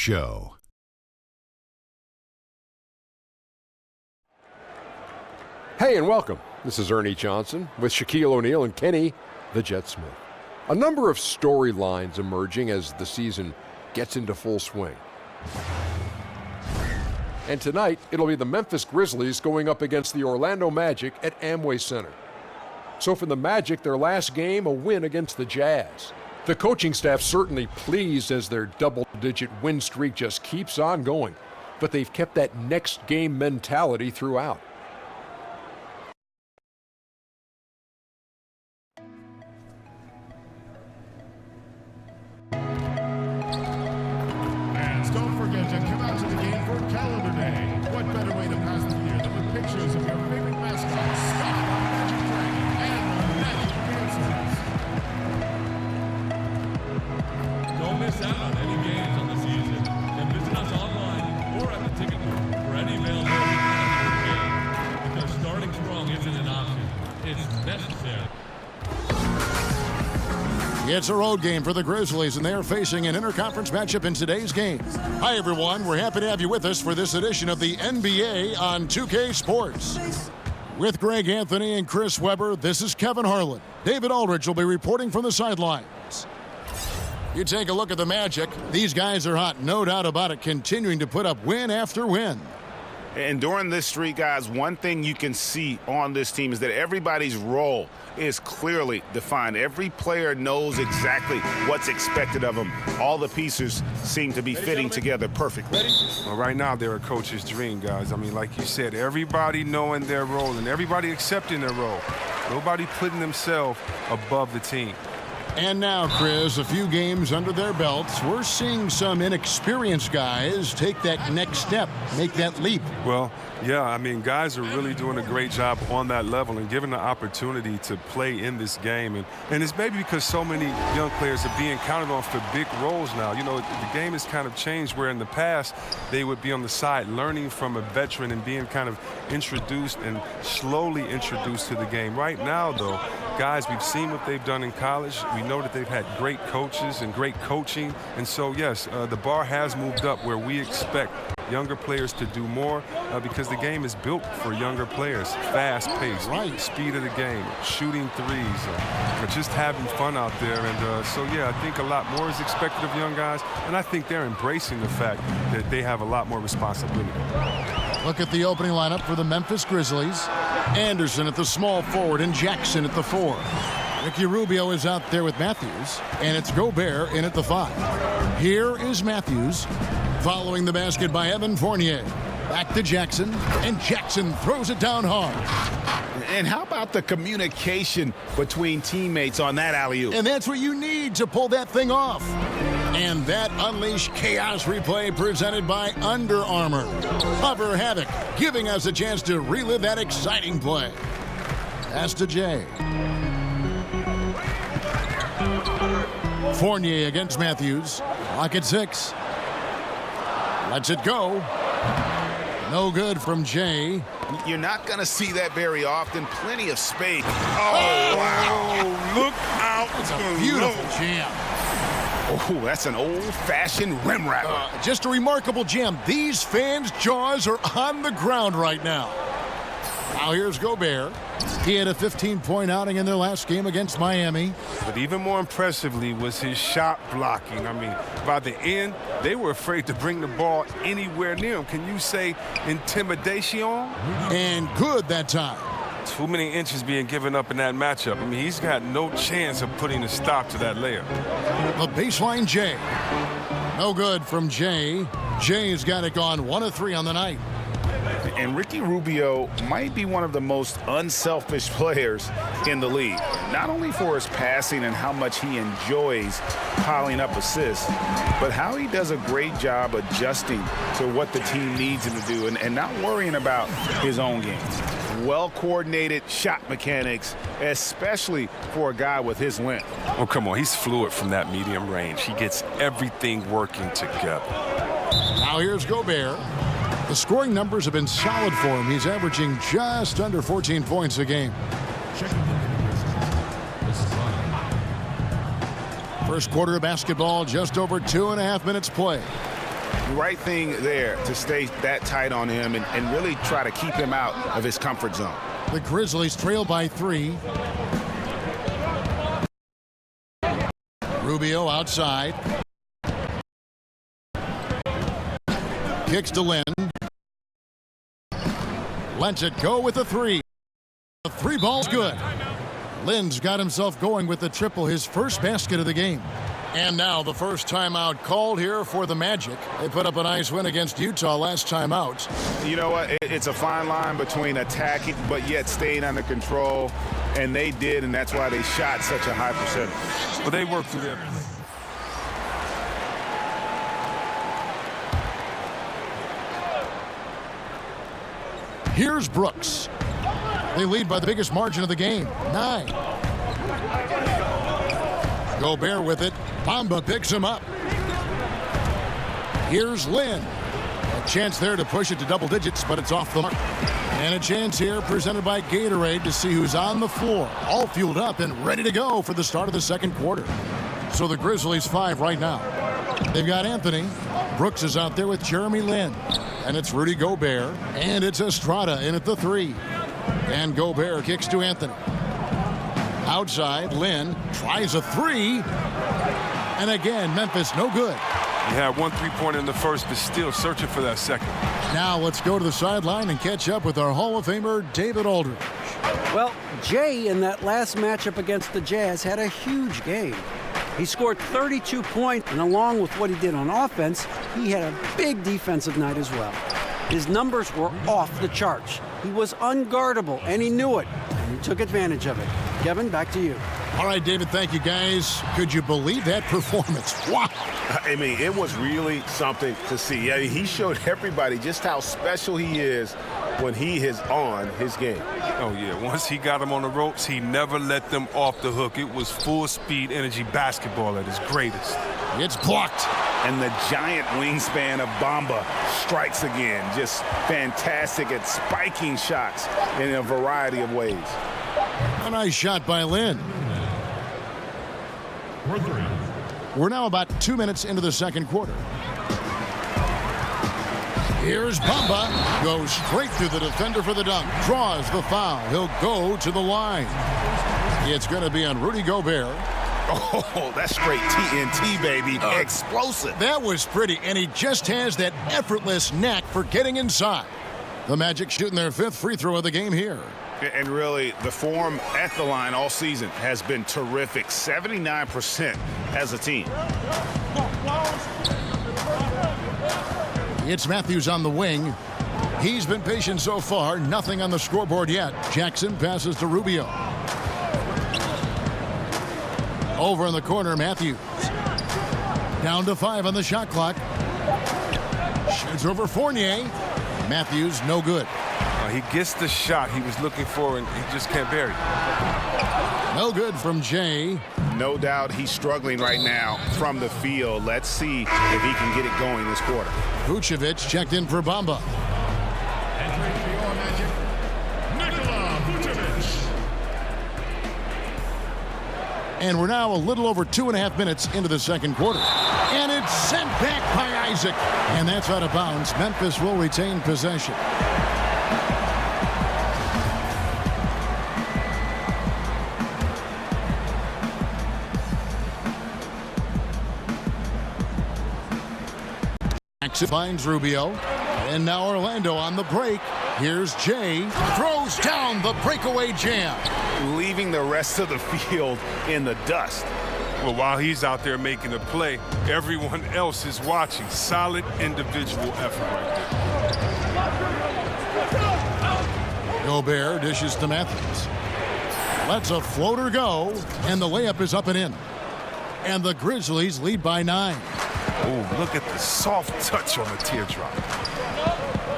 Show. Hey, and welcome. This is Ernie Johnson with Shaquille O'Neal and Kenny the Jet Smith. A number of storylines emerging as the season gets into full swing. And tonight, it'll be the Memphis Grizzlies going up against the Orlando Magic at Amway Center. So for the Magic, their last game, a win against the Jazz. The coaching staff certainly pleased as their double-digit win streak just keeps on going. But they've kept that next game mentality throughout. Don't forget to come out to the game for Calendar Day. What better way to pass the year than with pictures of your favorite mascots, Scott, Magic Dragon, and Magic Dancers. Don't miss out on any games on the season. And visit us online or at the ticket booth for any availability of your game. Because starting strong isn't an option. It's necessary. It's a road game for the Grizzlies, and they are facing an interconference matchup in today's game. Hi, everyone. We're happy to have you with us for this edition of the NBA on 2K Sports. With Greg Anthony and Chris Webber, this is Kevin Harlan. David Aldridge will be reporting from the sidelines. You take a look at the Magic. These guys are hot, no doubt about it, continuing to put up win after win. And during this streak, guys, one thing you can see on this team is that everybody's role is clearly defined. Every player knows exactly what's expected of them. All the pieces seem to be fitting together perfectly. Well, right now, they're a coach's dream, guys. I mean, like you said, everybody knowing their role and everybody accepting their role. Nobody putting themselves above the team. And now, Chris, a few games under their belts, we're seeing some inexperienced guys take that next step, make that leap. Well, yeah, I mean, guys are really doing a great job on that level and given the opportunity to play in this game. And it's maybe because so many young players are being counted on for big roles now. You know, the game has kind of changed where in the past they would be on the side learning from a veteran and being kind of introduced and slowly introduced to the game. Right now, though, guys, we've seen what they've done in college. We know that they've had great coaches and great coaching. And so, yes, the bar has moved up where we expect younger players to do more because the game is built for younger players. Fast pace, right, speed of the game, shooting threes, just having fun out there. And so, yeah, I think a lot more is expected of young guys. And I think they're embracing the fact that they have a lot more responsibility. Look at the opening lineup for the Memphis Grizzlies. Anderson at the small forward and Jackson at the 4. Ricky Rubio is out there with Matthews, and it's Gobert in at the 5. Here is Matthews, following the basket by Evan Fournier. Back to Jackson, and Jackson throws it down hard. And how about the communication between teammates on that alley-oop? And that's what you need to pull that thing off. And that Unleash Chaos replay presented by Under Armour. Hover Havoc, giving us a chance to relive that exciting play. Pass to Jay. Fournier against Matthews. Clock at 6. Lets it go. No good from Jay. You're not going to see that very often. Plenty of space. Oh, wow. Look out. It's a beautiful jam. Oh, that's an old-fashioned rim wrapper. Just a remarkable jam. These fans' jaws are on the ground right now. Now here's Gobert. He had a 15-point outing in their last game against Miami. But even more impressively was his shot blocking. I mean, by the end, they were afraid to bring the ball anywhere near him. Can you say intimidation? And good that time. Too many inches being given up in that matchup. I mean, he's got no chance of putting a stop to that layup. The baseline Jay. No good from Jay. Jay's got it gone 1 of 3 on the night. And Ricky Rubio might be one of the most unselfish players in the league. Not only for his passing and how much he enjoys piling up assists, but how he does a great job adjusting to what the team needs him to do and not worrying about his own game. Well-coordinated shot mechanics, especially for a guy with his length. Oh, come on. He's fluid from that medium range. He gets everything working together. Now here's Gobert. The scoring numbers have been solid for him. He's averaging just under 14 points a game. First quarter of basketball, just over 2.5 minutes play. Right thing there to stay that tight on him and really try to keep him out of his comfort zone. The Grizzlies trail by 3. Rubio outside. Kicks to Lynn. Lets it go with the 3. The 3 ball's good. Lynn's got himself going with the triple, his first basket of the game. And now the first timeout called here for the Magic. They put up a nice win against Utah last time out. You know what? It's a fine line between attacking but yet staying under control. And they did, and that's why they shot such a high percentage. Well, they worked through their... Here's Brooks. They lead by the biggest margin of the game, 9. Gobert with it. Bamba picks him up. Here's Lynn. A chance there to push it to double digits, but it's off the mark. And a chance here presented by Gatorade to see who's on the floor, all fueled up and ready to go for the start of the second quarter. So the Grizzlies 5 right now. They've got Anthony. Brooks is out there with Jeremy Lin. And it's Rudy Gobert. And it's Estrada in at the 3. And Gobert kicks to Anthony. Outside, Lin tries a 3. And again, Memphis no good. He had 1 3-pointer in the first, but still searching for that second. Now let's go to the sideline and catch up with our Hall of Famer, David Aldridge. Well, Jay in that last matchup against the Jazz had a huge game. He scored 32 points, and along with what he did on offense, he had a big defensive night as well. His numbers were off the charts. He was unguardable, and he knew it, and he took advantage of it. Kevin, back to you. All right, David, thank you, guys. Could you believe that performance? Wow. I mean, it was really something to see. I mean, he showed everybody just how special he is when he is on his game. Oh, yeah. Once he got them on the ropes, he never let them off the hook. It was full-speed energy basketball at its greatest. It's blocked. And the giant wingspan of Bamba strikes again. Just fantastic at spiking shots in a variety of ways. A nice shot by Lin. We're now about 2 minutes into the second quarter. Here's Bamba. Goes straight through the defender for the dunk. Draws the foul. He'll go to the line. It's going to be on Rudy Gobert. Oh, that's straight TNT, baby. Explosive. That was pretty, and he just has that effortless knack for getting inside. The Magic shooting their 5th free throw of the game here. And really, the form at the line all season has been terrific. 79% as a team. It's Matthews on the wing. He's been patient so far. Nothing on the scoreboard yet. Jackson passes to Rubio. Over in the corner, Matthews. Down to 5 on the shot clock. Shoots over Fournier. Matthews, no good. He gets the shot he was looking for, and he just can't bury it. No good from Jay. No doubt he's struggling right now from the field. Let's see if he can get it going this quarter. Vucevic checked in for Bamba. And we're now a little over 2.5 minutes into the second quarter. And it's sent back by Isaac. And that's out of bounds. Memphis will retain possession. Jackson finds Rubio. And now Orlando on the break. Here's Jay. Throws down the breakaway jam. Leaving the rest of the field in the dust. Well, while he's out there making a play, everyone else is watching. Solid individual effort right there. Gobert dishes to Matthews. Lets a floater go, and the layup is up and in. And the Grizzlies lead by 9. Oh, look at the soft touch on the teardrop.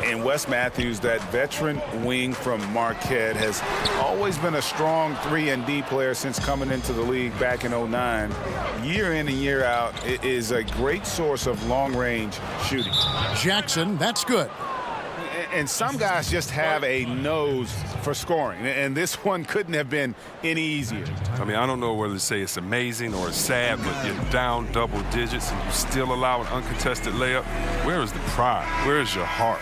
And Wes Matthews, that veteran wing from Marquette, has always been a strong 3-and-D player since coming into the league back in '09. Year in and year out, it is a great source of long-range shooting. Jackson, that's good. And some guys just have a nose for scoring, and this one couldn't have been any easier. I mean, I don't know whether to say it's amazing or it's sad, but you're down double digits and you still allow an uncontested layup. Where is the pride? Where is your heart?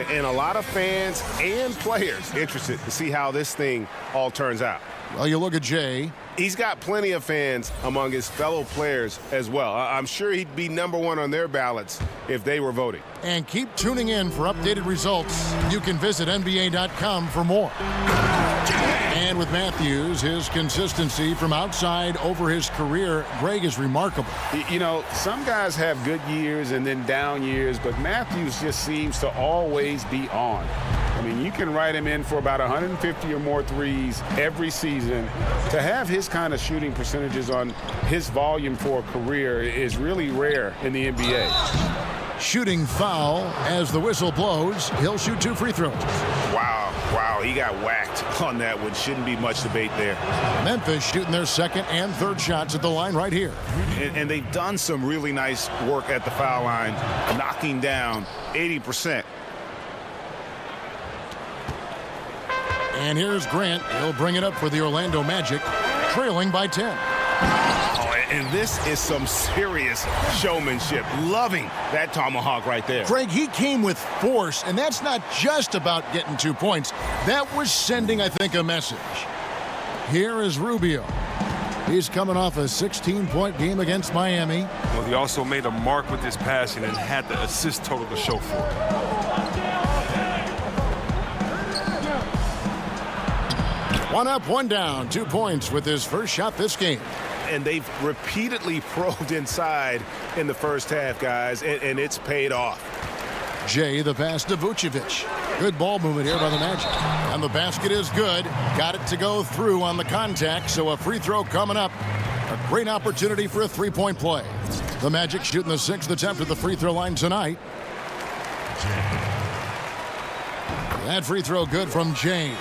And a lot of fans and players interested to see how this thing all turns out. Well, you look at Jay. He's got plenty of fans among his fellow players as well. I'm sure he'd be #1 on their ballots if they were voting. And keep tuning in for updated results. You can visit NBA.com for more. And with Matthews, his consistency from outside over his career, Greg, is remarkable. You know, some guys have good years and then down years, but Matthews just seems to always be on. I mean, you can write him in for about 150 or more threes every season. To have his kind of shooting percentages on his volume for a career is really rare in the NBA. Shooting foul as the whistle blows. He'll shoot 2 free throws. Wow, he got whacked on that one. Shouldn't be much debate there. Memphis shooting their second and third shots at the line right here. And they've done some really nice work at the foul line, knocking down 80%. And here's Grant. He'll bring it up for the Orlando Magic, trailing by 10. And this is some serious showmanship. Loving that tomahawk right there. Greg, he came with force, and that's not just about getting 2 points. That was sending, I think, a message. Here is Rubio. He's coming off a 16-point game against Miami. Well, he also made a mark with his passing and had the assist total to show for it. One up, one down. 2 points with his first shot this game. And they've repeatedly probed inside in the first half, guys, and it's paid off. Jay, the pass to Vucevic. Good ball movement here by the Magic. And the basket is good. Got it to go through on the contact, so a free throw coming up. A great opportunity for a three-point play. The Magic shooting the 6th attempt at the free throw line tonight. That free throw good from Jay.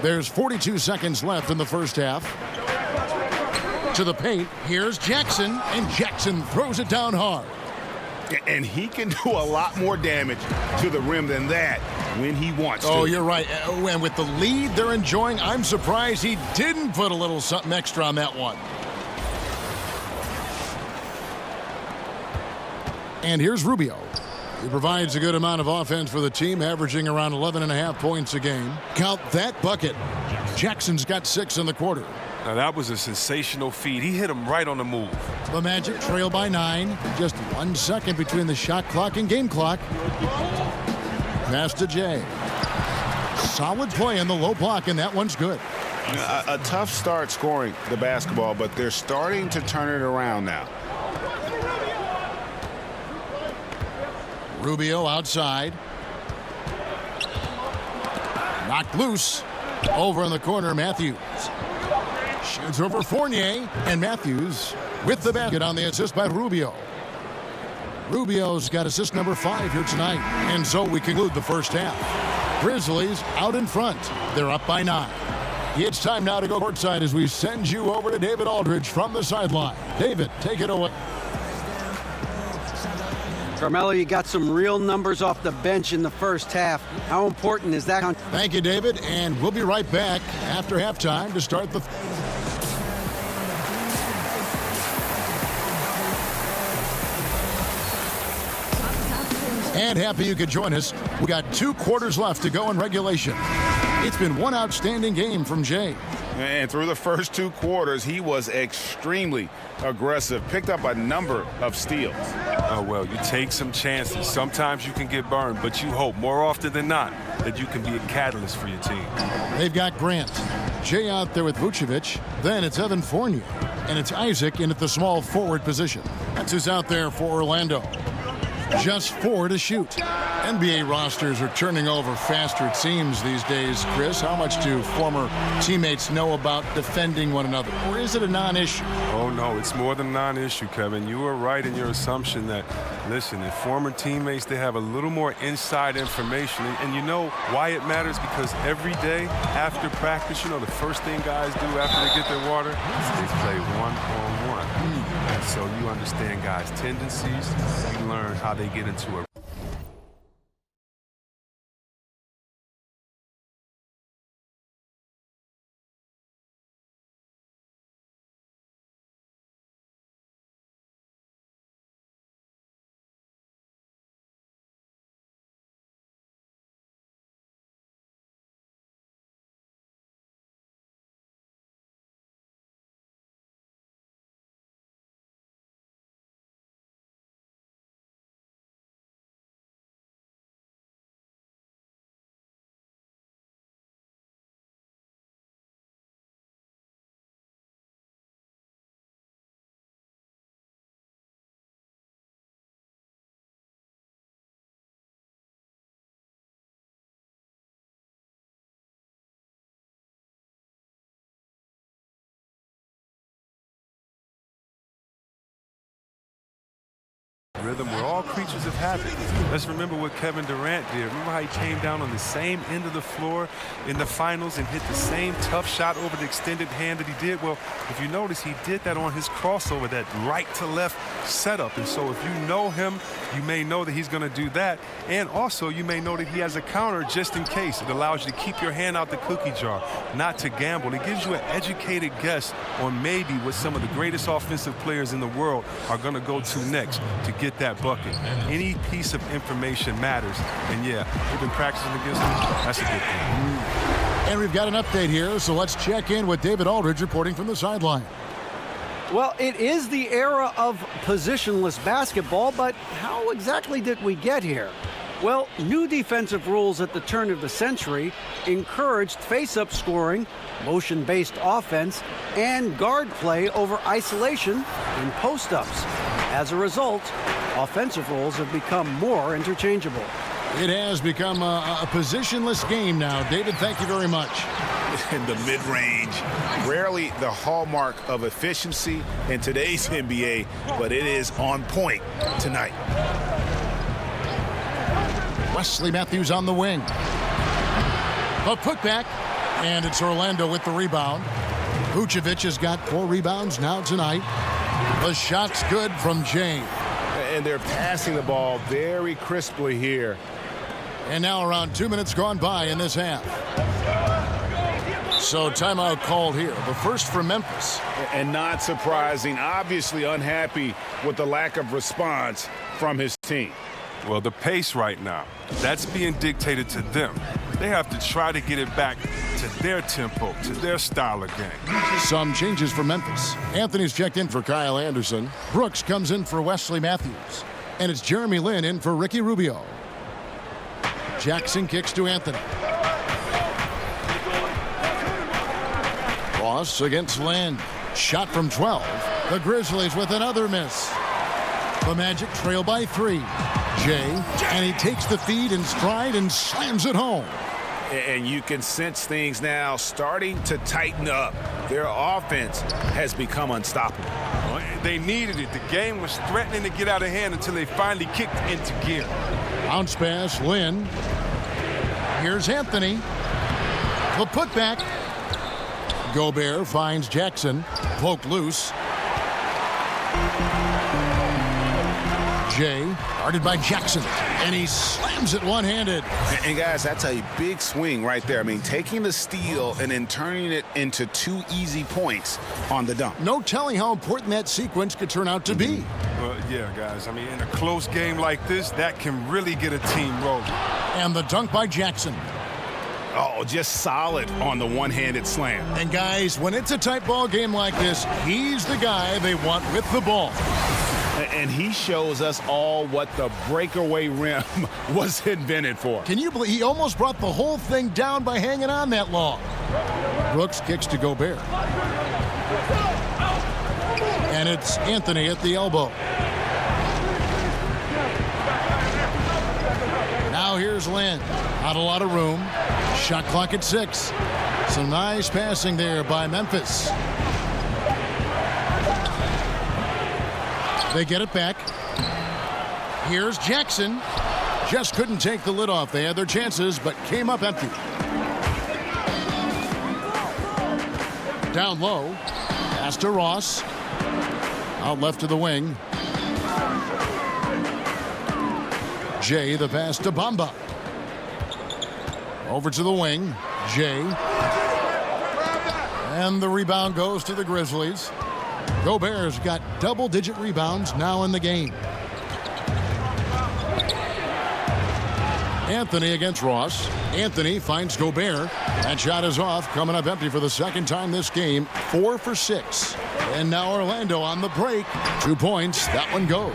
There's 42 seconds left in the first half. To the paint, here's Jackson, and Jackson throws it down hard. And he can do a lot more damage to the rim than that when he wants to. Oh, you're right. And with the lead they're enjoying, I'm surprised he didn't put a little something extra on that one. And here's Rubio. He provides a good amount of offense for the team, averaging around 11.5 points a game. Count that bucket. Jackson's got 6 in the quarter. Now, that was a sensational feed. He hit him right on the move. The Magic trail by 9. Just 1 second between the shot clock and game clock. Pass to Jay. Solid play in the low block, and that one's good. A tough start scoring the basketball, but they're starting to turn it around now. Rubio outside. Knocked loose. Over in the corner, Matthews. Shoots over Fournier. And Matthews with the basket on the assist by Rubio. Rubio's got assist number 5 here tonight. And so we conclude the first half. Grizzlies out in front. They're up by 9. It's time now to go courtside as we send you over to David Aldridge from the sideline. David, take it away. Carmelo, you got some real numbers off the bench in the first half. How important is that? Thank you, David, and we'll be right back after halftime to start the... And happy you could join us. We got 2 quarters left to go in regulation. It's been one outstanding game from Jay. And through the first 2 quarters, he was extremely aggressive, picked up a number of steals. Oh, well, you take some chances. Sometimes you can get burned, but you hope more often than not that you can be a catalyst for your team. They've got Grant. Jay out there with Vucevic. Then it's Evan Fournier. And it's Isaac in at the small forward position. That's who's out there for Orlando. Just 4 to shoot. NBA rosters are turning over faster, it seems, these days. Chris, how much do former teammates know about defending one another? Or is it a non-issue? Oh, no, it's more than a non-issue, Kevin. You were right in your assumption that, listen, if former teammates, they have a little more inside information. And you know why it matters? Because every day after practice, you know, the first thing guys do after they get their water is they play one-on-one. And so you understand guys' tendencies. You learn how they get into a rhythm. We're all creatures of habit. Let's remember what Kevin Durant did. Remember how he came down on the same end of the floor in the finals and hit the same tough shot over the extended hand that he did? Well, if you notice, he did that on his crossover, that right to left setup. And so if you know him, you may know that he's going to do that. And also, you may know that he has a counter just in case. It allows you to keep your hand out the cookie jar, not to gamble. It gives you an educated guess on maybe what some of the greatest offensive players in the world are going to go to next to get that bucket. Any piece of information matters. And yeah, we've been practicing against him. That's a good thing. And we've got an update here, so let's check in with David Aldridge reporting from the sideline. Well, it is the era of positionless basketball, but how exactly did we get here? Well, new defensive rules at the turn of the century encouraged face-up scoring, motion-based offense, and guard play over isolation and post-ups. As a result, offensive roles have become more interchangeable. It has become a positionless game now. David, thank you very much. In the mid-range, rarely the hallmark of efficiency in today's NBA, but it is on point tonight. Wesley Matthews on the wing. A putback, and it's Orlando with the rebound. Vucevic has got 4 rebounds now tonight. The shot's good from Jay. And they're passing the ball very crisply here. And now around 2 minutes gone by in this half. So timeout called here. The first for Memphis. And not surprising, obviously unhappy with the lack of response from his team. Well, the pace right now, that's being dictated to them. They have to try to get it back to their tempo, to their style of game. Some changes for Memphis. Anthony's checked in for Kyle Anderson. Brooks comes in for Wesley Matthews. And it's Jeremy Lin in for Ricky Rubio. Jackson kicks to Anthony. Ross against Lin. Shot from 12. The Grizzlies with another miss. The Magic trail by 3. Jay, and he takes the feed in stride and slams it home. And you can sense things now starting to tighten up. Their offense has become unstoppable. Well, they needed it. The game was threatening to get out of hand until they finally kicked into gear. Bounce pass, Lin. Here's Anthony. The putback. Gobert finds Jackson. Poked loose. Jay, guarded by Jackson, and he slams it one-handed. And guys, that's a big swing right there. I mean, taking the steal and then turning it into 2 easy points on the dunk. No telling how important that sequence could turn out to be. Well, yeah, guys. I mean, in a close game like this, that can really get a team rolling. And the dunk by Jackson. Oh, just solid on the one-handed slam. And guys, when it's a tight ball game like this, he's the guy they want with the ball. And he shows us all what the breakaway rim was invented for. Can you believe he almost brought the whole thing down by hanging on that long? Brooks kicks to Gobert. And it's Anthony at the elbow. Now here's Lin. Not a lot of room. Shot clock at 6. Some nice passing there by Memphis. They get it back. Here's Jackson. Just couldn't take the lid off. They had their chances, but came up empty. Down low. Pass to Ross. Out left to the wing. Jay, the pass to Bamba. Over to the wing. Jay. And the rebound goes to the Grizzlies. Gobert's got double-digit rebounds now in the game. Anthony against Ross. Anthony finds Gobert. That shot is off, coming up empty for the second time this game. 4 for 6. And now Orlando on the break. 2 points. That one goes.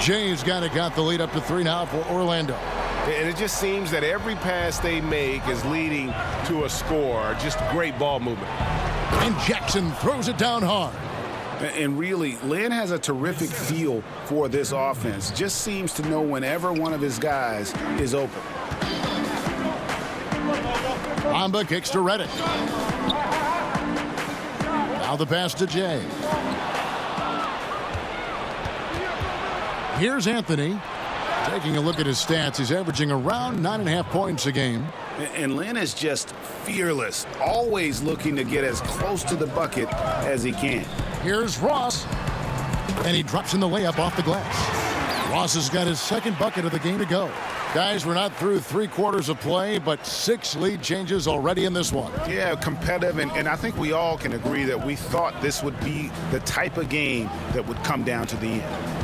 Jay's got the lead up to 3 now for Orlando. And it just seems that every pass they make is leading to a score. Just great ball movement. And Jackson throws it down hard. And really, Lynn has a terrific feel for this offense. Just seems to know whenever one of his guys is open. Bamba kicks to Reddick. Now the pass to Jay. Here's Anthony. Taking a look at his stats, he's averaging around 9.5 points a game. And Lynn is just fearless, always looking to get as close to the bucket as he can. Here's Ross. And he drops in the layup off the glass. Ross has got his second bucket of the game to go. Guys, we're not through 3 quarters of play, but 6 lead changes already in this one. Yeah, competitive, and I think we all can agree that we thought this would be the type of game that would come down to the end.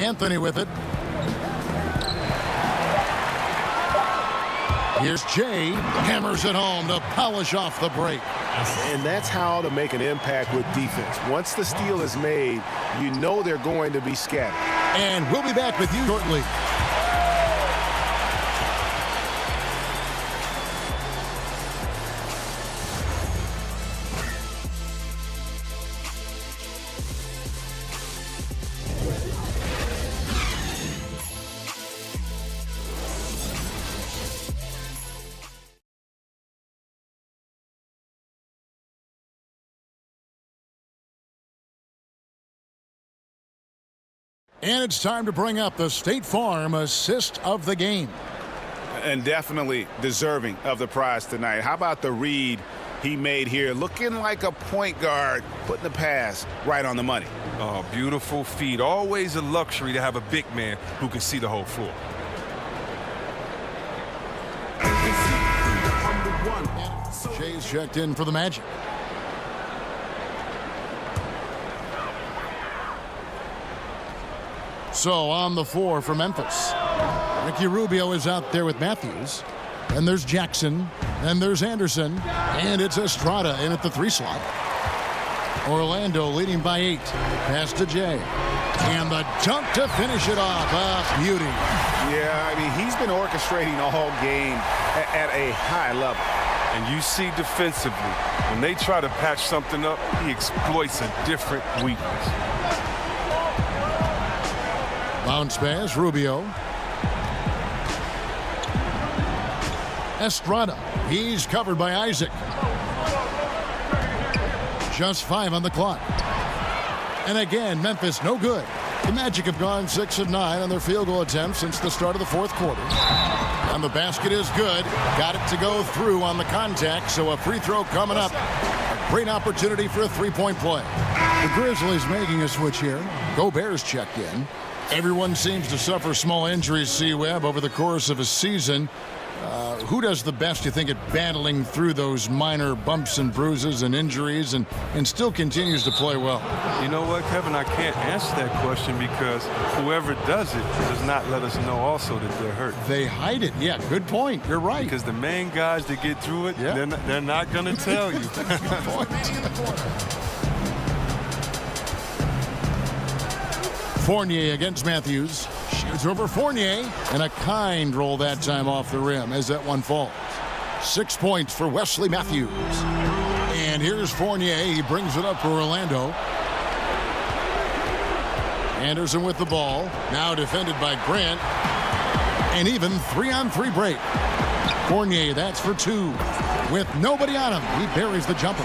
Anthony with it. Here's Jay. Hammers it home to polish off the break. And that's how to make an impact with defense. Once the steal is made, you know they're going to be scattered. And we'll be back with you shortly. And it's time to bring up the State Farm assist of the game. And definitely deserving of the prize tonight. How about the read he made here? Looking like a point guard, putting the pass right on the money. Oh, beautiful feed. Always a luxury to have a big man who can see the whole floor. Jay's checked in for the Magic. So on the floor for Memphis. Ricky Rubio is out there with Matthews. And there's Jackson. And there's Anderson. And it's Estrada in at the 3 slot. Orlando leading by 8. Pass to Jay. And the dunk to finish it off. A beauty. Yeah, I mean, he's been orchestrating all game at a high level. And you see defensively, when they try to patch something up, he exploits a different weakness. Bounce pass, Rubio. Estrada. He's covered by Isaac. Just 5 on the clock. And again, Memphis no good. The Magic have gone 6 of 9 on their field goal attempts since the start of the 4th quarter. And the basket is good. Got it to go through on the contact, so a free throw coming up. A great opportunity for a 3-point play. The Grizzlies making a switch here. Gobert's checked in. Everyone seems to suffer small injuries, C-Webb, over the course of a season. Who does the best, you think, at battling through those minor bumps and bruises and injuries and still continues to play well? You know what, Kevin? I can't answer that question because whoever does it does not let us know also that they're hurt. They hide it. Yeah, good point. You're right. Because the main guys that get through it, yeah, they're not going to tell you. Good point. Fournier against Matthews. Shoots over Fournier. And a kind roll that time off the rim as that one falls. 6 points for Wesley Matthews. And here's Fournier. He brings it up for Orlando. Anderson with the ball. Now defended by Grant. And even 3-on-3 break. Fournier, that's for 2. With nobody on him, he buries the jumper.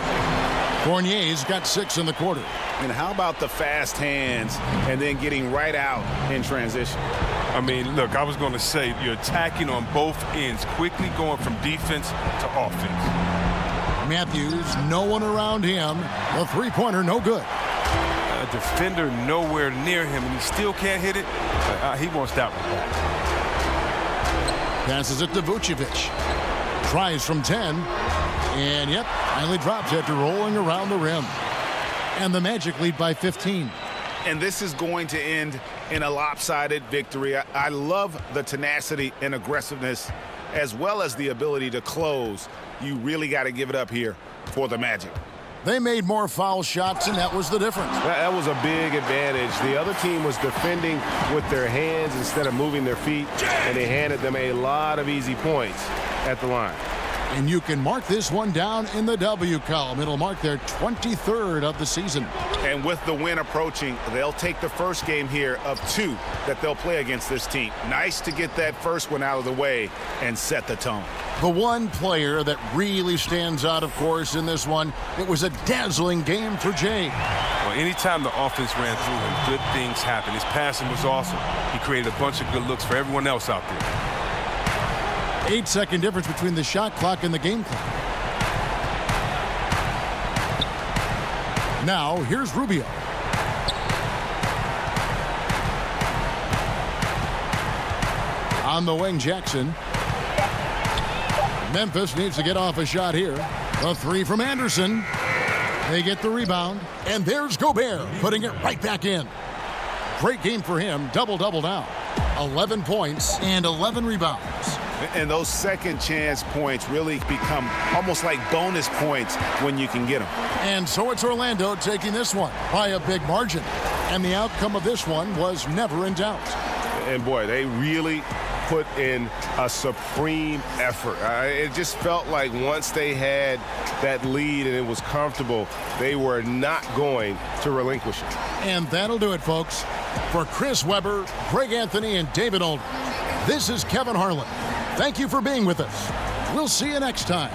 Fournier's got 6 in the quarter. And how about the fast hands and then getting right out in transition? I mean, look, I was going to say you're attacking on both ends, quickly going from defense to offense. Matthews, no one around him. The three-pointer, no good. A defender nowhere near him, and he still can't hit it. He wants that one back. Passes it to Vucevic. Tries from 10. And, yep, finally drops after rolling around the rim. And the Magic lead by 15. And this is going to end in a lopsided victory. I love the tenacity and aggressiveness as well as the ability to close. You really got to give it up here for the Magic. They made more foul shots, and that was the difference. That was a big advantage. The other team was defending with their hands instead of moving their feet, and they handed them a lot of easy points at the line. And you can mark this one down in the W column. It'll mark their 23rd of the season. And with the win approaching, they'll take the first game here of 2 that they'll play against this team. Nice to get that first one out of the way and set the tone. The one player that really stands out, of course, in this one, it was a dazzling game for Jay. Well, anytime the offense ran through him, good things happened. His passing was awesome. He created a bunch of good looks for everyone else out there. 8-second difference between the shot clock and the game clock. Now, here's Rubio. On the wing, Jackson. Memphis needs to get off a shot here. The three from Anderson. They get the rebound. And there's Gobert putting it right back in. Great game for him. Double-double now. 11 points and 11 rebounds. And those second chance points really become almost like bonus points when you can get them. And so it's Orlando taking this one by a big margin. And the outcome of this one was never in doubt. And boy, they really put in a supreme effort. It just felt like once they had that lead and it was comfortable, they were not going to relinquish it. And that'll do it, folks. For Chris Webber, Greg Anthony, and David Aldridge, this is Kevin Harlan. Thank you for being with us. We'll see you next time.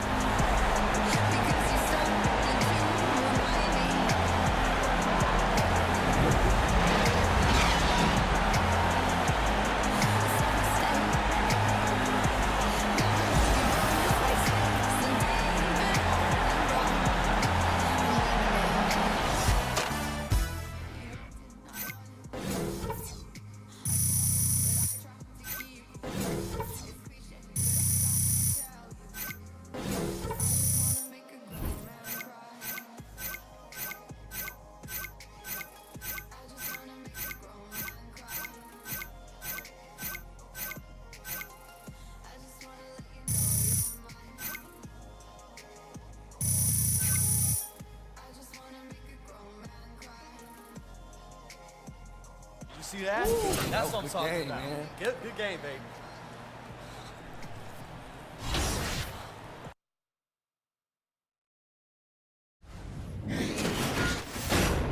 See that? That's what I'm talking about. Man. Good game, baby.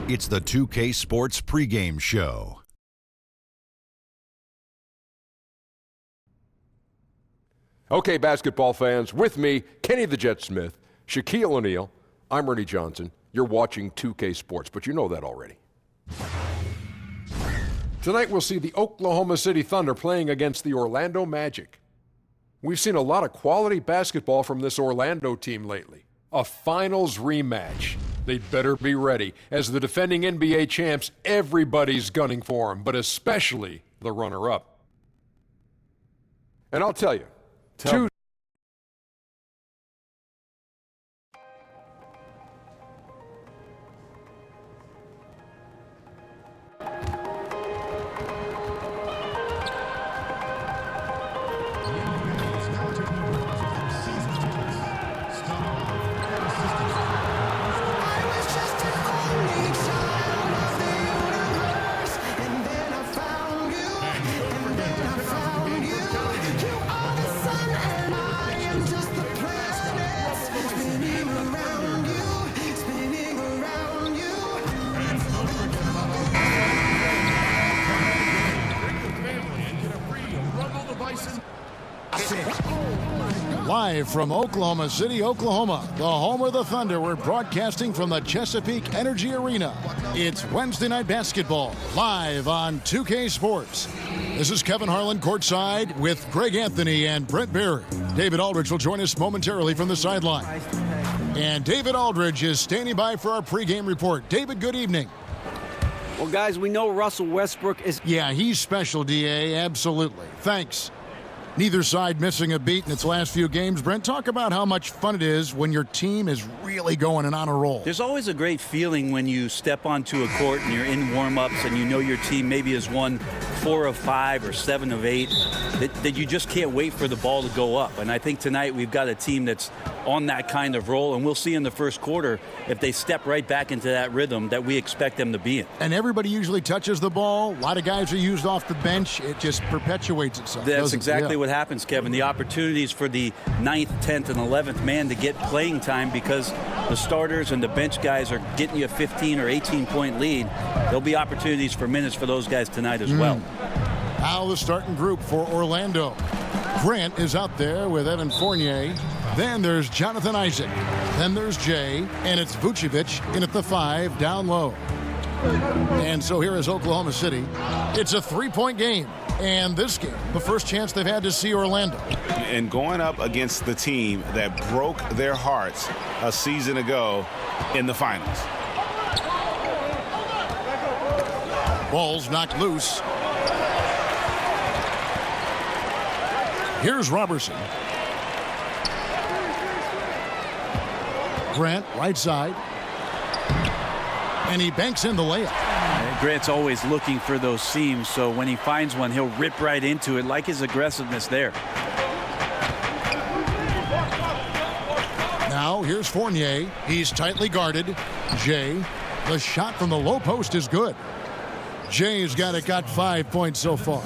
It's the 2K Sports pregame show. Okay, basketball fans, with me, Kenny the Jet Smith, Shaquille O'Neal. I'm Ernie Johnson. You're watching 2K Sports, but you know that already. Tonight we'll see the Oklahoma City Thunder playing against the Orlando Magic. We've seen a lot of quality basketball from this Orlando team lately. A finals rematch. They'd better be ready. As the defending NBA champs, everybody's gunning for them, but especially the runner-up. And I'll tell you, Live from Oklahoma City, Oklahoma, the home of the Thunder, we're broadcasting from the Chesapeake Energy Arena. It's Wednesday Night Basketball, live on 2K Sports. This is Kevin Harlan courtside with Greg Anthony and Brent Barry. David Aldridge will join us momentarily from the sideline. And David Aldridge is standing by for our pregame report. David, good evening. Well, guys, we know Russell Westbrook is... Yeah, he's special, D.A., absolutely. Thanks. Neither side missing a beat in its last few games. Brent, talk about how much fun it is when your team is really going and on a roll. There's always a great feeling when you step onto a court and you're in warm-ups and you know your team maybe has won 4 of 5 or 7 of 8, that you just can't wait for the ball to go up. And I think tonight we've got a team that's on that kind of roll, and we'll see in the first quarter if they step right back into that rhythm that we expect them to be in. And everybody usually touches the ball. A lot of guys are used off the bench. It just perpetuates itself. That's exactly what happens, Kevin. The opportunities for the 9th, 10th, and 11th man to get playing time because the starters and the bench guys are getting you a 15 or 18-point lead. There'll be opportunities for minutes for those guys tonight as well. Now the starting group for Orlando. Grant is out there with Evan Fournier. Then there's Jonathan Isaac. Then there's Jay. And it's Vucevic in at the 5 down low. And so here is Oklahoma City. It's a 3-point game. And this game, the first chance they've had to see Orlando. And going up against the team that broke their hearts a season ago in the finals. Ball's knocked loose. Here's Robertson. Grant, right side. And he banks in the layup. Grant's always looking for those seams, so when he finds one, he'll rip right into it, like his aggressiveness there. Now, here's Fournier. He's tightly guarded. Jay. The shot from the low post is good. Jay's got 5 points so far.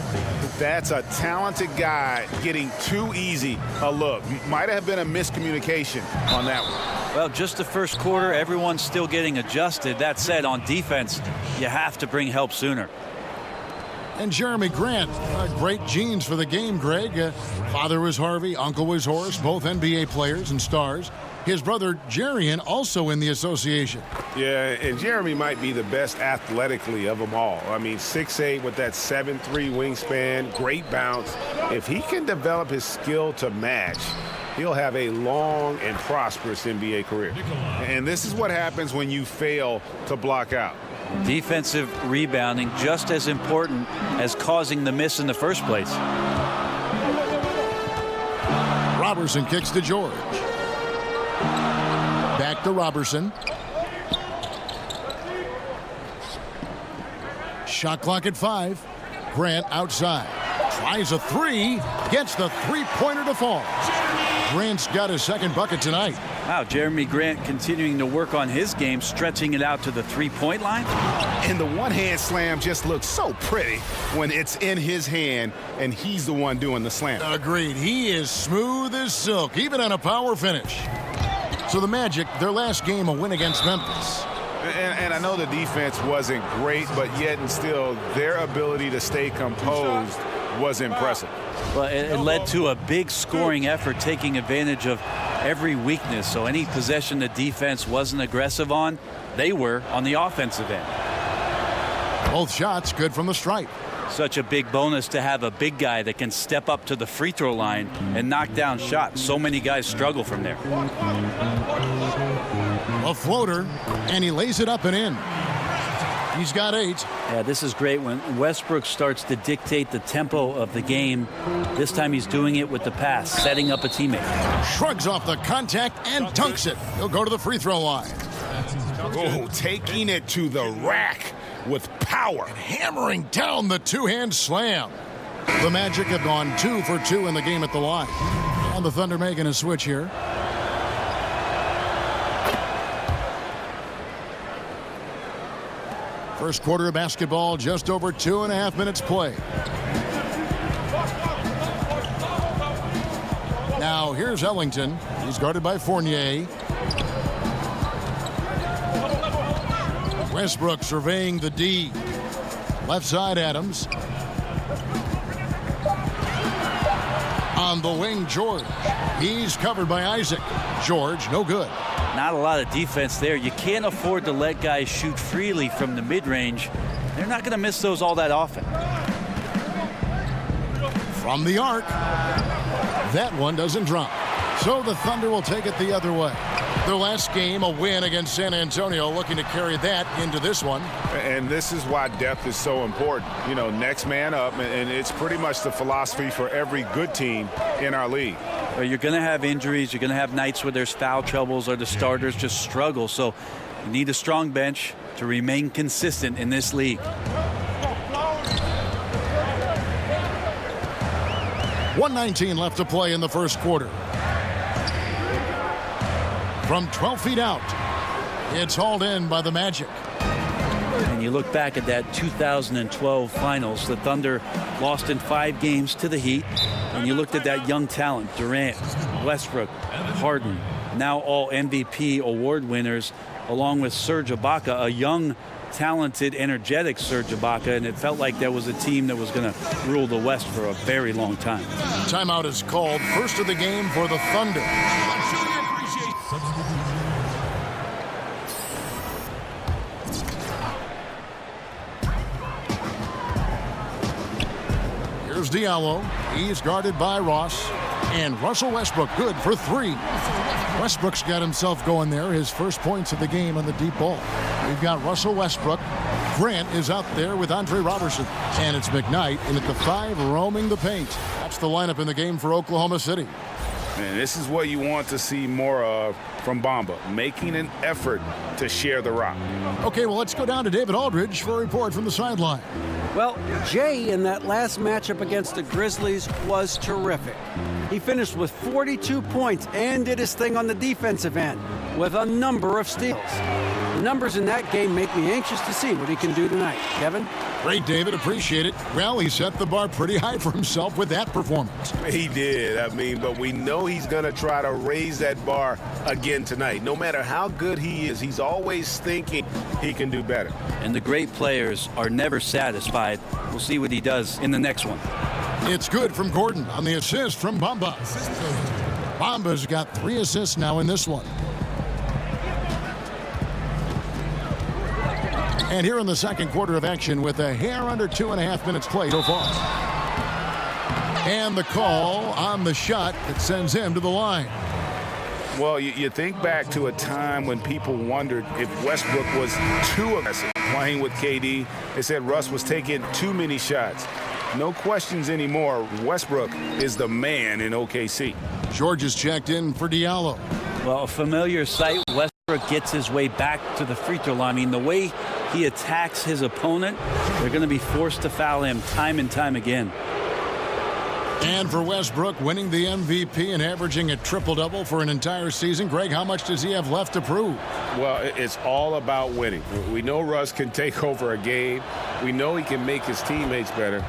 That's a talented guy getting too easy a look. Might have been a miscommunication on that one. Well, just the first quarter, everyone's still getting adjusted. That said, on defense, you have to bring help sooner. And Jeremy Grant, great genes for the game, Greg. Father was Harvey, uncle was Horace, both NBA players and stars. His brother Jarian also in the association. Yeah, and Jeremy might be the best athletically of them all. I mean, 6'8" with that 7'3" wingspan, great bounce. If he can develop his skill to match, he'll have a long and prosperous NBA career. And this is what happens when you fail to block out. Defensive rebounding just as important as causing the miss in the first place. Robertson kicks to George. Back to Robertson. Shot clock at 5. Grant outside. Tries a 3. Gets the three-pointer to fall. Grant's got his second bucket tonight. Wow, Jeremy Grant continuing to work on his game, stretching it out to the three-point line. And the one-hand slam just looks so pretty when it's in his hand and he's the one doing the slam. Agreed. He is smooth as silk, even on a power finish. So the Magic, their last game, a win against Memphis. And I know the defense wasn't great, but yet and still, their ability to stay composed was impressive. Well, it led to a big scoring effort, taking advantage of every weakness. So any possession the defense wasn't aggressive on, they were on the offensive end. Both shots good from the stripe. Such a big bonus to have a big guy that can step up to the free throw line and knock down shots. So many guys struggle from there. A floater, and he lays it up and in. He's got 8. Yeah, this is great when Westbrook starts to dictate the tempo of the game. This time he's doing it with the pass, setting up a teammate. Shrugs off the contact and dunks it. He'll go to the free throw line. Oh, taking it to the rack with power. Hammering down the two-hand slam. The Magic have gone 2 for 2 in the game at the line. And the Thunder making a switch here. First quarter of basketball, just over 2.5 minutes play. Now here's Ellington. He's guarded by Fournier. Westbrook surveying the D. Left side, Adams. On the wing, George. He's covered by Isaac. George, no good. Not a lot of defense there. You can't afford to let guys shoot freely from the mid-range. They're not going to miss those all that often. From the arc. That one doesn't drop. So the Thunder will take it the other way. Their last game, a win against San Antonio, looking to carry that into this one. And this is why depth is so important. You know, next man up, and it's pretty much the philosophy for every good team in our league. You're going to have injuries. You're going to have nights where there's foul troubles or the starters just struggle. So you need a strong bench to remain consistent in this league. 1:19 left to play in the first quarter. From 12 feet out, it's hauled in by the Magic. And you look back at that 2012 finals, the Thunder lost in 5 games to the Heat. And you looked at that young talent, Durant, Westbrook, Harden, now all MVP award winners, along with Serge Ibaka, a young, talented, energetic Serge Ibaka, and it felt like there was a team that was going to rule the West for a very long time. Timeout is called. First of the game for the Thunder. Here's Diallo. He's guarded by Ross. And Russell Westbrook good for 3. Westbrook's got himself going there. His first points of the game on the deep ball. We've got Russell Westbrook. Grant is out there with Andre Robertson. And it's McKnight in at the 5 roaming the paint. That's the lineup in the game for Oklahoma City. And this is what you want to see more of from Bamba, making an effort to share the rock. Okay, well, let's go down to David Aldridge for a report from the sideline. Well, Jay in that last matchup against the Grizzlies was terrific. He finished with 42 points and did his thing on the defensive end with a number of steals. The numbers in that game make me anxious to see what he can do tonight. Kevin? Great, David. Appreciate it. Well, he set the bar pretty high for himself with that performance. He did. But we know he's going to try to raise that bar again tonight. No matter how good he is, he's always thinking he can do better. And the great players are never satisfied. We'll see what he does in the next one. It's good from Gordon on the assist from Bamba. Bamba's got 3 assists now in this one. And here in the second quarter of action with a hair under 2.5 minutes played so far. And the call on the shot that sends him to the line. Well, you think back to a time when people wondered if Westbrook was too aggressive playing with KD. They said Russ was taking too many shots. No questions anymore. Westbrook is the man in OKC. George is checked in for Diallo. Well, a familiar sight. Westbrook gets his way back to the free throw line. I mean, the way he attacks his opponent, they're going to be forced to foul him time and time again. And for Westbrook, winning the MVP and averaging a triple-double for an entire season. Greg, how much does he have left to prove? Well, it's all about winning. We know Russ can take over a game. We know he can make his teammates better.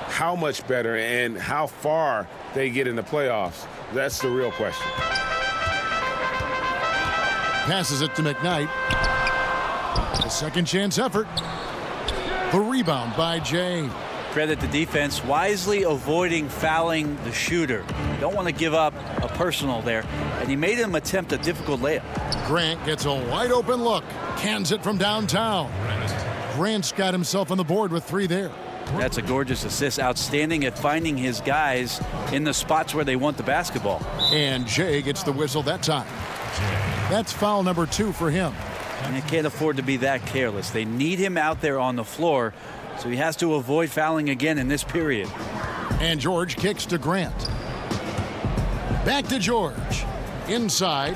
How much better and how far they get in the playoffs, that's the real question. Passes it to McKnight. A second chance effort. The rebound by Jay. Credit the defense, wisely avoiding fouling the shooter. You don't want to give up a personal there. And he made him attempt a difficult layup. Grant gets a wide open look. Cans it from downtown. Grant's got himself on the board with 3 there. That's a gorgeous assist. Outstanding at finding his guys in the spots where they want the basketball. And Jay gets the whistle that time. That's foul number 2 for him. And they can't afford to be that careless. They need him out there on the floor, so he has to avoid fouling again in this period. And George kicks to Grant. Back to George. Inside.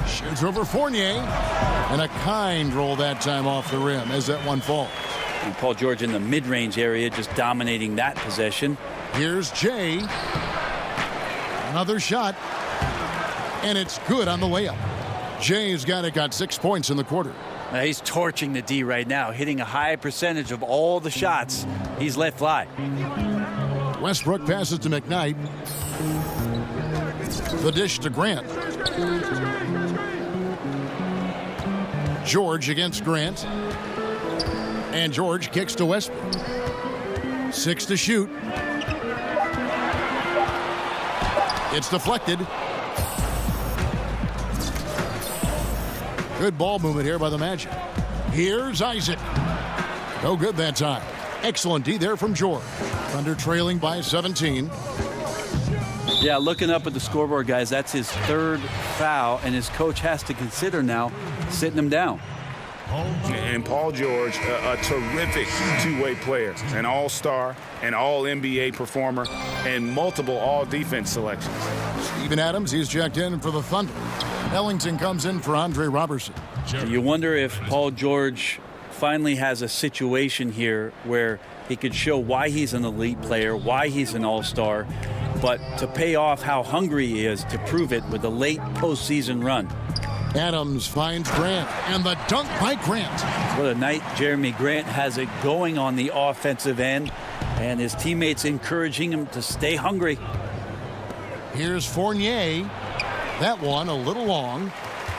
Shoots over Fournier. And a kind roll that time off the rim as that one falls. And Paul George in the mid-range area just dominating that possession. Here's Jay. Another shot. And it's good on the layup. Jay's got 6 points in the quarter. He's torching the D right now, hitting a high percentage of all the shots he's let fly. Westbrook passes to McKnight. The dish to Grant. George against Grant. And George kicks to Westbrook. 6 to shoot. It's deflected. Good ball movement here by the Magic. Here's Isaac. No good that time. Excellent D there from George. Thunder trailing by 17. Yeah, looking up at the scoreboard, guys, that's his third foul, and his coach has to consider now sitting him down. And Paul George, a terrific two-way player, an all-star, an all-NBA performer, and multiple all-defense selections. Steven Adams, he's checked in for the Thunder. Ellington comes in for Andre Robertson. You wonder if Paul George finally has a situation here where he could show why he's an elite player, why he's an all-star, but to pay off how hungry he is to prove it with a late postseason run. Adams finds Grant, and the dunk by Grant. What a night Jeremy Grant has it going on the offensive end, and his teammates encouraging him to stay hungry. Here's Fournier. That one a little long.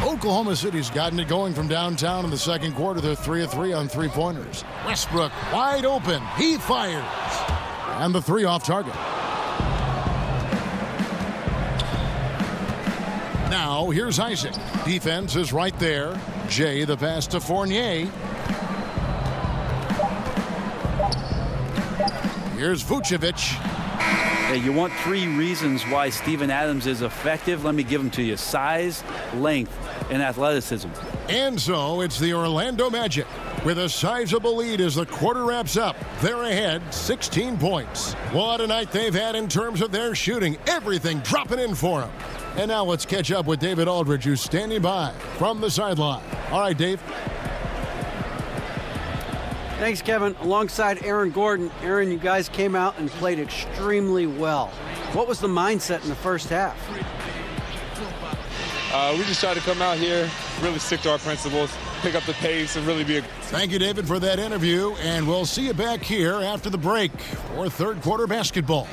Oklahoma City's gotten it going from downtown in the second quarter. They're 3 of 3 on three-pointers. Westbrook wide open. He fires. And the three off target. Now here's Isaac. Defense is right there. Jay the pass to Fournier. Here's Vucevic. Hey, you want 3 reasons why Steven Adams is effective? Let me give them to you. Size, length, and athleticism. And so it's the Orlando Magic with a sizable lead as the quarter wraps up. They're ahead 16 points. What a night they've had in terms of their shooting. Everything dropping in for them. And now let's catch up with David Aldridge, who's standing by from the sideline. All right, Dave. Thanks, Kevin. Alongside Aaron Gordon. Aaron, you guys came out and played extremely well. What was the mindset in the first half? We just tried to come out here, really stick to our principles, pick up the pace, and really be a... Thank you, David, for that interview, and we'll see you back here after the break for third quarter basketball.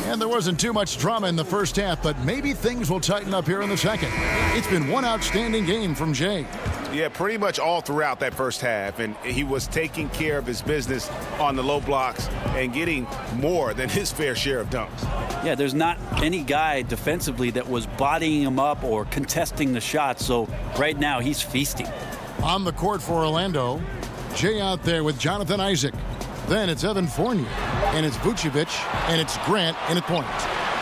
And there wasn't too much drama in the first half, but maybe things will tighten up here in the second. It's been one outstanding game from Jay. Yeah, pretty much all throughout that first half, and he was taking care of his business on the low blocks and getting more than his fair share of dunks. Yeah, there's not any guy defensively that was bodying him up or contesting the shot, so right now he's feasting. On the court for Orlando, Jay out there with Jonathan Isaac. Then it's Evan Fournier, and it's Vucevic, and it's Grant in at point.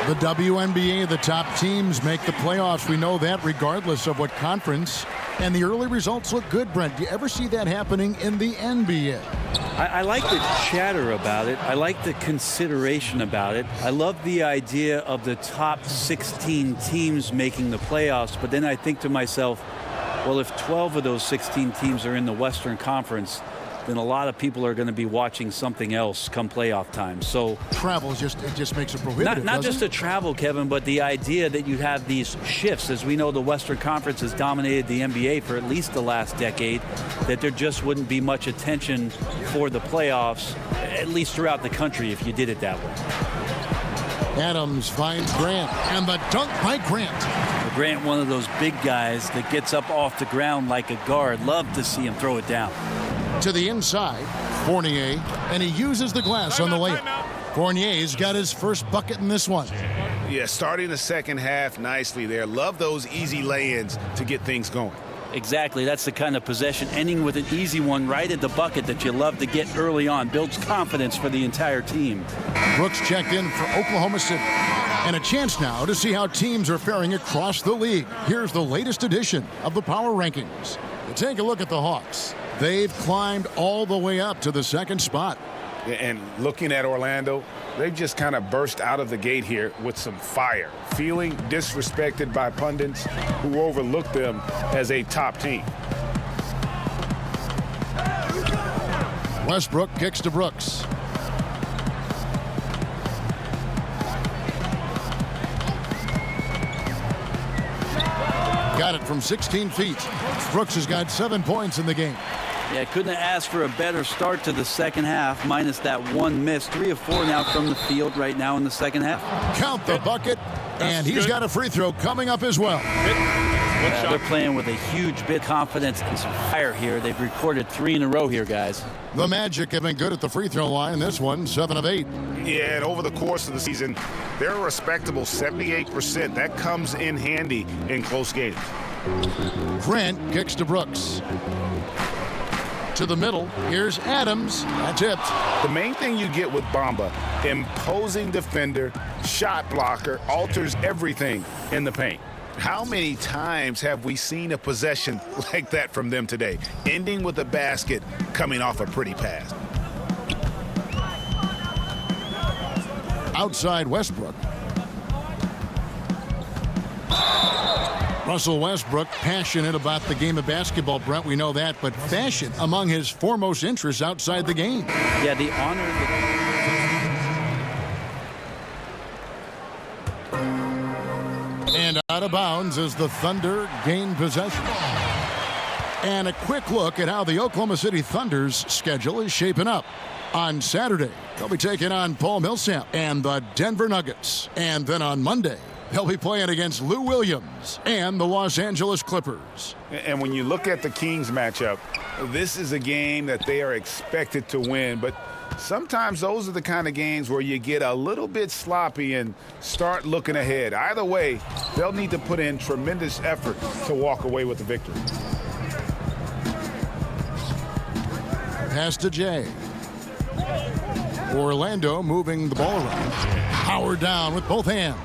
The WNBA, the top teams make the playoffs. We know that regardless of what conference. And the early results look good, Brent. Do you ever see that happening in the NBA? I like the chatter about it. I like the consideration about it. I love the idea of the top 16 teams making the playoffs. But then I think to myself, well, if 12 of those 16 teams are in the Western Conference, then a lot of people are going to be watching something else come playoff time. So travel just makes it prohibitive. Not just the travel, Kevin, but the idea that you have these shifts. As we know, the Western Conference has dominated the NBA for at least the last decade, that there just wouldn't be much attention for the playoffs, at least throughout the country, if you did it that way. Adams finds Grant, and the dunk by Grant. Grant, one of those big guys that gets up off the ground like a guard. Love to see him throw it down. To the inside, Fournier, and he uses the glass on the layup. Fournier's got his first bucket in this one. Yeah, starting the second half nicely there. Love those easy lay-ins to get things going. Exactly. That's the kind of possession, ending with an easy one right at the bucket that you love to get early on. Builds confidence for the entire team. Brooks checked in for Oklahoma City. And a chance now to see how teams are faring across the league. Here's the latest edition of the Power Rankings. Take a look at the Hawks. They've climbed all the way up to the second spot. And looking at Orlando, they've just kind of burst out of the gate here with some fire, feeling disrespected by pundits who overlooked them as a top team. Westbrook kicks to Brooks. Got it from 16 feet. Brooks has got 7 points in the game. Yeah, couldn't have asked for a better start to the second half, minus that one miss. 3 of 4 now from the field right now in the second half. Count the bucket, and he's got a free throw coming up as well. Yeah, they're playing with a huge bit of confidence and some fire here. They've recorded 3 in a row here, guys. The Magic have been good at the free throw line. This one, 7 of 8. Yeah, and over the course of the season, they're a respectable 78%. That comes in handy in close games. Grant kicks to Brooks. to the middle. Here's Adams. That's it. The main thing you get with Bamba, imposing defender, shot blocker, alters everything in the paint. How many times have we seen a possession like that from them today, ending with a basket coming off a pretty pass? Outside Westbrook. Russell Westbrook, passionate about the game of basketball, Brent, we know that, but fashion among his foremost interests outside the game. Yeah, the honor. And out of bounds as the Thunder gain possession. And a quick look at how the Oklahoma City Thunder's schedule is shaping up. On Saturday, they'll be taking on Paul Millsap and the Denver Nuggets. And then on Monday, they'll be playing against Lou Williams and the Los Angeles Clippers. And when you look at the Kings matchup, this is a game that they are expected to win. But sometimes those are the kind of games where you get a little bit sloppy and start looking ahead. Either way, they'll need to put in tremendous effort to walk away with the victory. Pass to Jay. Orlando moving the ball around. Howard down with both hands.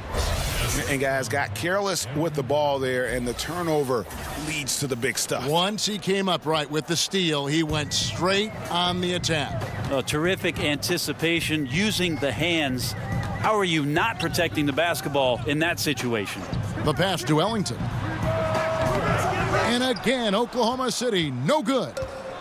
And guys got careless with the ball there, and the turnover leads to the big stuff. Once he came up right with the steal, he went straight on the attack. Terrific anticipation using the hands. How are you not protecting the basketball in that situation? The pass to Ellington. And again, Oklahoma City, no good.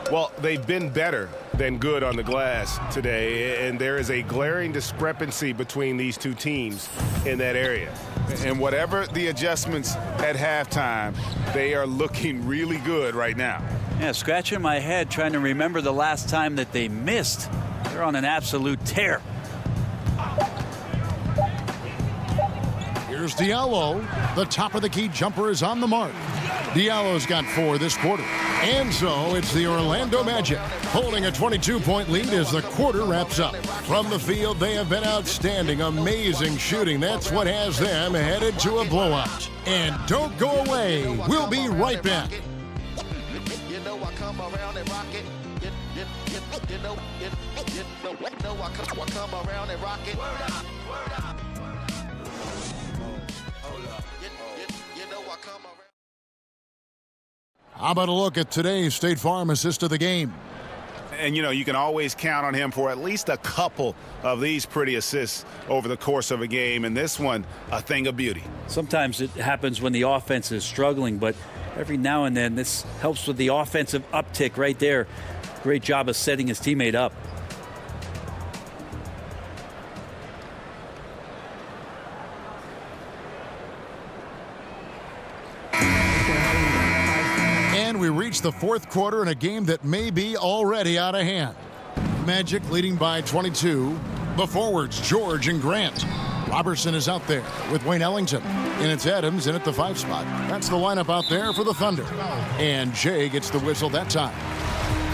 Well, they've been better than good on the glass today, and there is a glaring discrepancy between these two teams in that area. And whatever the adjustments at halftime, they are looking really good right now. Yeah, scratching my head trying to remember the last time that they missed. They're on an absolute tear. Here's Diallo. The top of the key jumper is on the mark. Diallo's got 4 this quarter. And so it's the Orlando Magic holding a 22-point lead as the quarter wraps up. From the field, they have been outstanding, amazing shooting. That's what has them headed to a blowout. And don't go away. We'll be right back. You know I come around and rock it. You know I come around and rock it. You know I come around. How about a look at today's State Farm assist of the game? And, you know, you can always count on him for at least a couple of these pretty assists over the course of a game. And this one, a thing of beauty. Sometimes it happens when the offense is struggling, but every now and then this helps with the offensive uptick right there. Great job of setting his teammate up. We reach the fourth quarter in a game that may be already out of hand. Magic leading by 22. The forwards, George and Grant. Robertson is out there with Wayne Ellington. And it's Adams in at the 5 spot. That's the lineup out there for the Thunder. And Jay gets the whistle that time.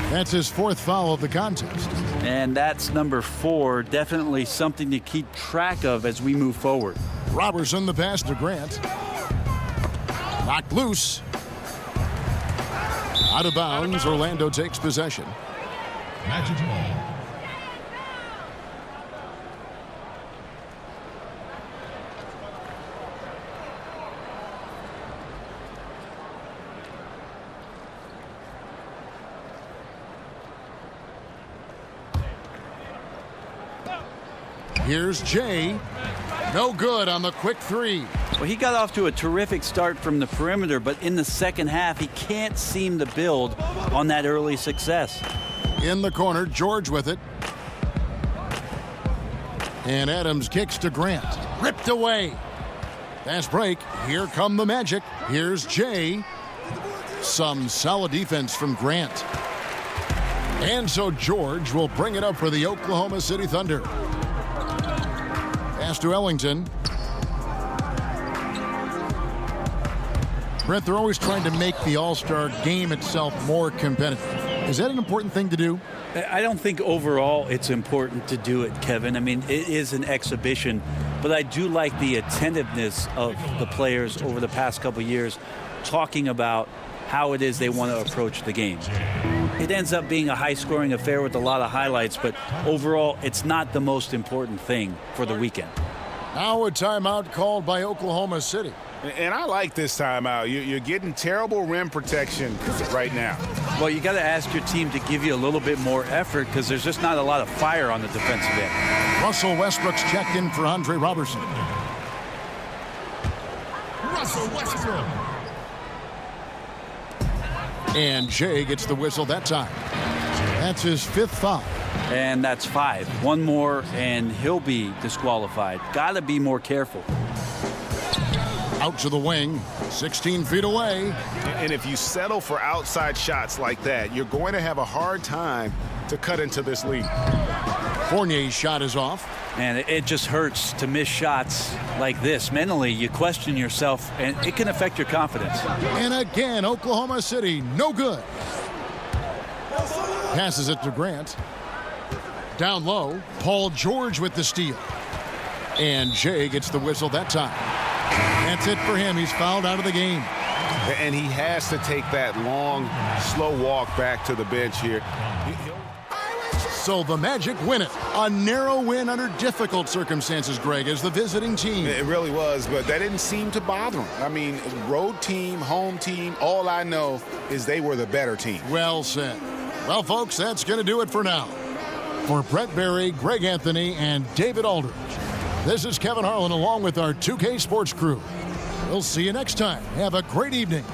That's his 4th foul of the contest. And that's number 4. Definitely something to keep track of as we move forward. Robertson, the pass to Grant. Knocked loose. Out of bounds, Orlando takes possession. Magic ball. Here's Jay. No good on the quick 3. Well, he got off to a terrific start from the perimeter, but in the second half, he can't seem to build on that early success. In the corner, George with it. And Adams kicks to Grant. Ripped away. Fast break. Here come the Magic. Here's Jay. Some solid defense from Grant. And so George will bring it up for the Oklahoma City Thunder. Pass to Ellington. Brent, they're always trying to make the All-Star game itself more competitive. Is that an important thing to do? I don't think overall it's important to do it, Kevin. I mean, it is an exhibition, but I do like the attentiveness of the players over the past couple of years talking about how it is they want to approach the game. It ends up being a high-scoring affair with a lot of highlights, but overall, it's not the most important thing for the weekend. Now a timeout called by Oklahoma City. And I like this timeout. You're getting terrible rim protection right now. Well, you got to ask your team to give you a little bit more effort because there's just not a lot of fire on the defensive end. Russell Westbrook's checked in for Andre Robertson. Russell Westbrook. And Jay gets the whistle that time. That's his 5th foul. And that's 5. One more, and he'll be disqualified. Got to be more careful. Out to the wing, 16 feet away. And if you settle for outside shots like that, you're going to have a hard time to cut into this lead. Fournier's shot is off. And it just hurts to miss shots like this. Mentally, you question yourself, and it can affect your confidence. And again, Oklahoma City, no good. Passes it to Grant. Down low, Paul George with the steal. And Jay gets the whistle that time. That's it for him. He's fouled out of the game. And he has to take that long, slow walk back to the bench here. So the Magic win it. A narrow win under difficult circumstances, Greg, as the visiting team. It really was, but that didn't seem to bother him. I mean, road team, home team, all I know is they were the better team. Well said. Well, folks, that's going to do it for now. For Brett Berry, Greg Anthony, and David Aldridge, this is Kevin Harlan along with our 2K Sports crew. We'll see you next time. Have a great evening.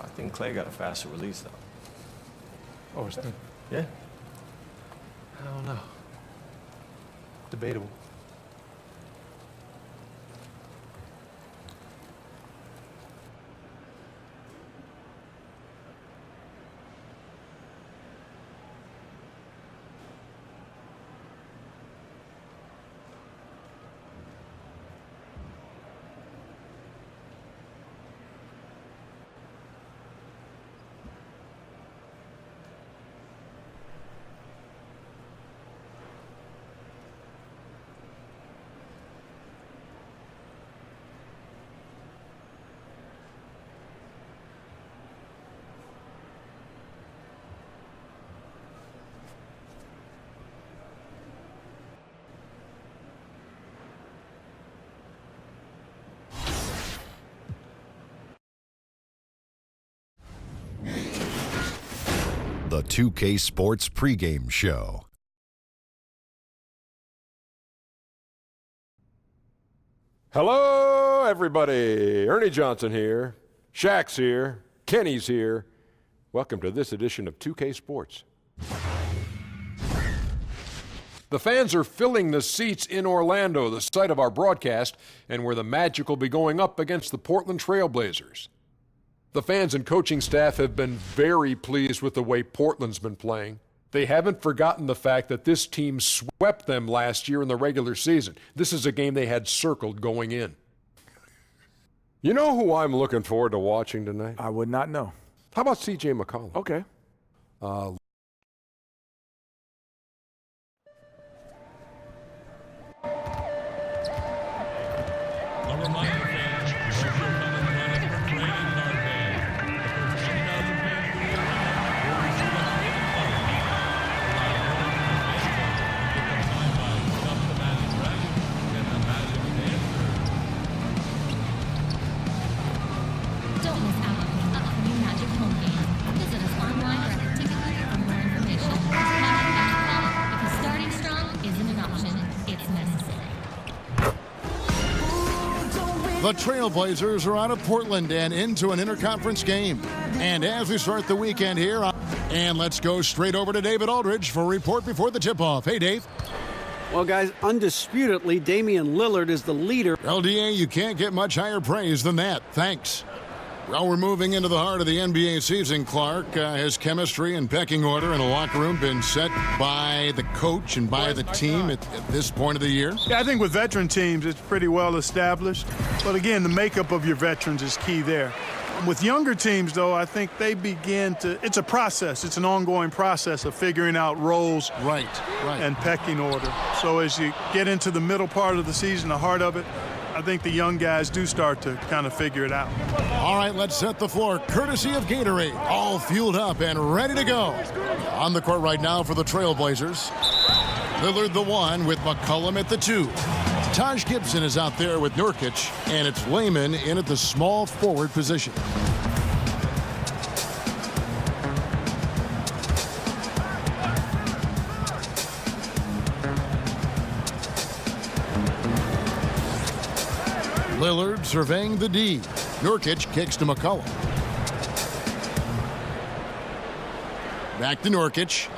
I think Clay got a faster release, though. Oh, is that? Yeah. I don't know. Debatable. The 2K Sports pregame show. Hello, everybody. Ernie Johnson here. Shaq's here. Kenny's here. Welcome to this edition of 2K Sports. The fans are filling the seats in Orlando, the site of our broadcast, and where the Magic will be going up against the Portland Trail Blazers. The fans and coaching staff have been very pleased with the way Portland's been playing. They haven't forgotten the fact that this team swept them last year in the regular season. This is a game they had circled going in. You know who I'm looking forward to watching tonight? I would not know. How about C.J. McCollum? Okay. A reminder, fans, if you're coming to run a training card day, the first 10,000 fans to win will receive a trading card The Trailblazers are out of Portland and into an interconference game. And as we start the weekend here, and let's go straight over to David Aldridge for a report before the tip-off. Hey, Dave. Well, guys, undisputedly, Damian Lillard is the leader. LDA, you can't get much higher praise than that. Thanks. Well, we're moving into the heart of the NBA season, Clark. Has chemistry and pecking order in the locker room been set by the coach and by the team at this point of the year? Yeah, I think with veteran teams, it's pretty well established. But again, the makeup of your veterans is key there. With younger teams, though, I think they begin to – it's a process. It's an ongoing process of figuring out roles and pecking order. So as you get into the middle part of the season, the heart of it, I think the young guys do start to kind of figure it out. All right, let's set the floor. Courtesy of Gatorade, all fueled up and ready to go. On the court right now for the Trailblazers. Lillard the 1 with McCollum at the 2. Taj Gibson is out there with Nurkic, and it's Layman in at the small forward position. Lillard surveying the D. Nurkic kicks to McCollum. Back to Nurkic.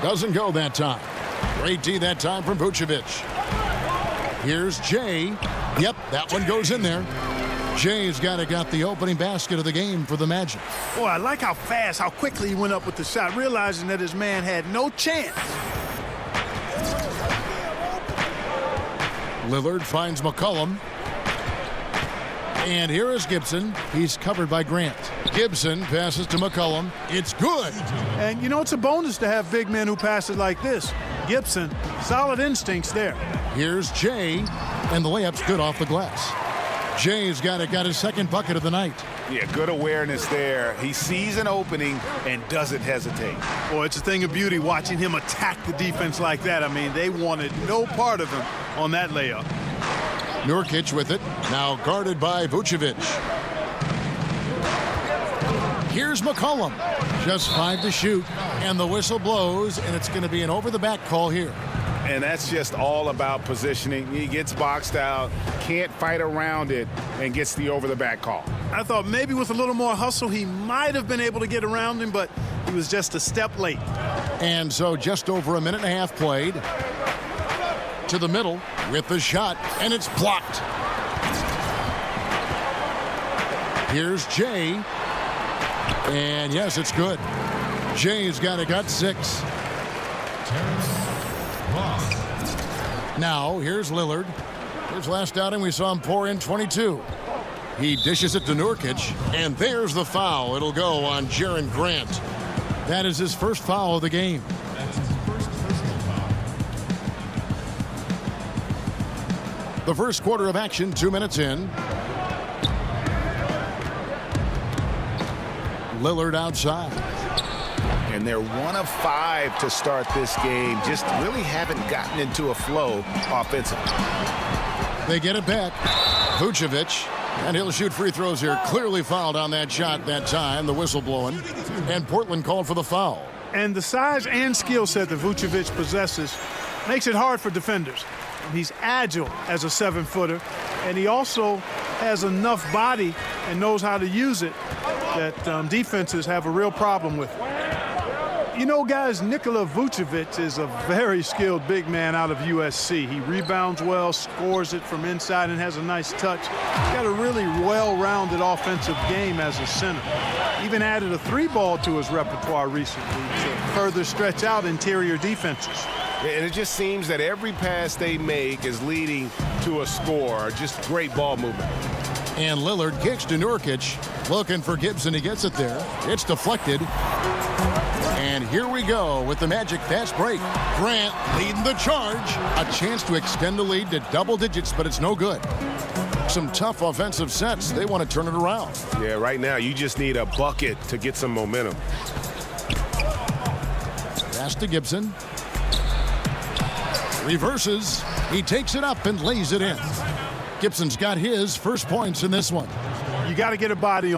Doesn't go that time. Great D that time from Vucevic. Here's Jay. Yep, that one goes in there. Jay's got the opening basket of the game for the Magic. Boy, I like how fast, how quickly he went up with the shot, realizing that his man had no chance. Lillard finds McCollum. And here is Gibson. He's covered by Grant. Gibson passes to McCollum. It's good. And, you know, it's a bonus to have big men who pass it like this. Gibson, solid instincts there. Here's Jay, and the layup's good off the glass. Jay's got his second bucket of the night. Yeah, good awareness there. He sees an opening and doesn't hesitate. Boy, it's a thing of beauty watching him attack the defense like that. I mean, they wanted no part of him on that layup. Nurkic with it, now guarded by Vucevic. Here's McCollum, just 5 to shoot, and the whistle blows, and it's going to be an over-the-back call here. And that's just all about positioning. He gets boxed out, can't fight around it, and gets the over-the-back call. I thought maybe with a little more hustle, he might have been able to get around him, but he was just a step late. And so just over a minute and a half played. To the middle with the shot, and it's blocked. Here's Jay. And yes, it's good. Jay's got 6. Now, here's Lillard. His last outing, we saw him pour in 22. He dishes it to Nurkic, and there's the foul. It'll go on Jaren Grant. That is his first foul of the game. That's his first personal foul. The first quarter of action, 2 minutes in. Lillard outside. And they're 1 of 5 to start this game. Just really haven't gotten into a flow offensively. They get it back. Vucevic, and he'll shoot free throws here. Clearly fouled on that shot that time, the whistle blowing. And Portland called for the foul. And the size and skill set that Vucevic possesses makes it hard for defenders. He's agile as a 7-footer, and he also has enough body and knows how to use it that defenses have a real problem with. You know, guys, Nikola Vucevic is a very skilled big man out of USC. He rebounds well, scores it from inside, and has a nice touch. He's got a really well-rounded offensive game as a center. Even added a 3-ball to his repertoire recently to further stretch out interior defenses. And it just seems that every pass they make is leading to a score. Just great ball movement. And Lillard kicks to Nurkic. Looking for Gibson. He gets it there. It's deflected. And here we go with the Magic fast break. Grant leading the charge. A chance to extend the lead to double digits, but it's no good. Some tough offensive sets. They want to turn it around. Yeah, right now you just need a bucket to get some momentum. Pass to Gibson. Reverses. He takes it up and lays it in. Gibson's got his first points in this one. You got to get a body